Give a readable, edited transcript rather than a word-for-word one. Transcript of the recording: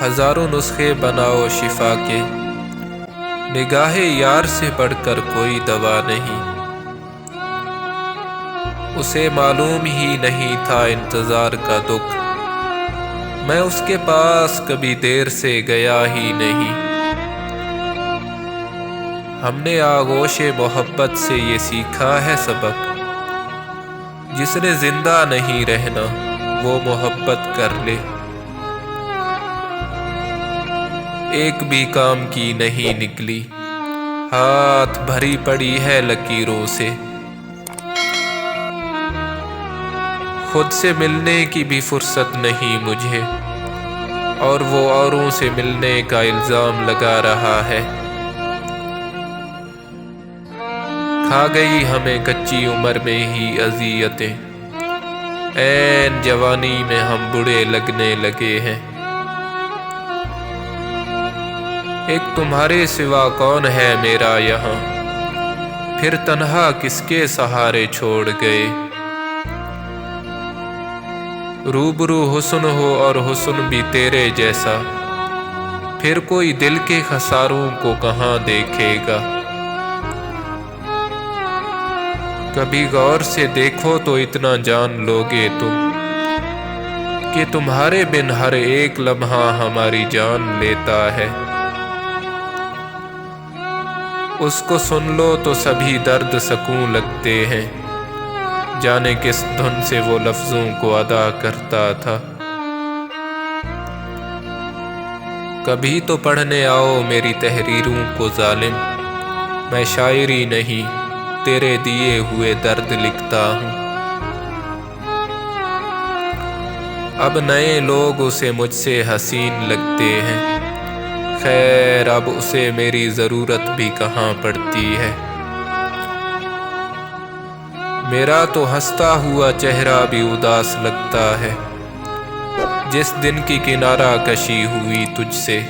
ہزاروں نسخے بناؤ شفا کے، نگاہ یار سے بڑھ کر کوئی دوا نہیں۔ اسے معلوم ہی نہیں تھا انتظار کا دکھ، میں اس کے پاس کبھی دیر سے گیا ہی نہیں۔ ہم نے آغوش محبت سے یہ سیکھا ہے سبق، جس نے زندہ نہیں رہنا وہ محبت کر لے۔ ایک بھی کام کی نہیں نکلی، ہاتھ بھری پڑی ہے لکیروں سے۔ خود سے ملنے کی بھی فرصت نہیں مجھے، اور وہ اوروں سے ملنے کا الزام لگا رہا ہے۔ کھا گئی ہمیں کچی عمر میں ہی اذیتیں، عین جوانی میں ہم بوڑھے لگنے لگے ہیں۔ ایک تمہارے سوا کون ہے میرا یہاں، پھر تنہا کس کے سہارے چھوڑ گئے۔ روبرو حسن ہو اور حسن بھی تیرے جیسا، پھر کوئی دل کے خساروں کو کہاں دیکھے گا۔ کبھی غور سے دیکھو تو اتنا جان لوگے تم، کہ تمہارے بن ہر ایک لمحہ ہماری جان لیتا ہے۔ اس کو سن لو تو سبھی درد سکون لگتے ہیں، جانے کس دھن سے وہ لفظوں کو ادا کرتا تھا۔ کبھی تو پڑھنے آؤ میری تحریروں کو ظالم، میں شاعری نہیں تیرے دیے ہوئے درد لکھتا ہوں۔ اب نئے لوگ اسے مجھ سے حسین لگتے ہیں، خیر اب اسے میری ضرورت بھی کہاں پڑتی ہے۔ میرا تو ہنستا ہوا چہرہ بھی اداس لگتا ہے، جس دن کی کنارہ کشی ہوئی تجھ سے۔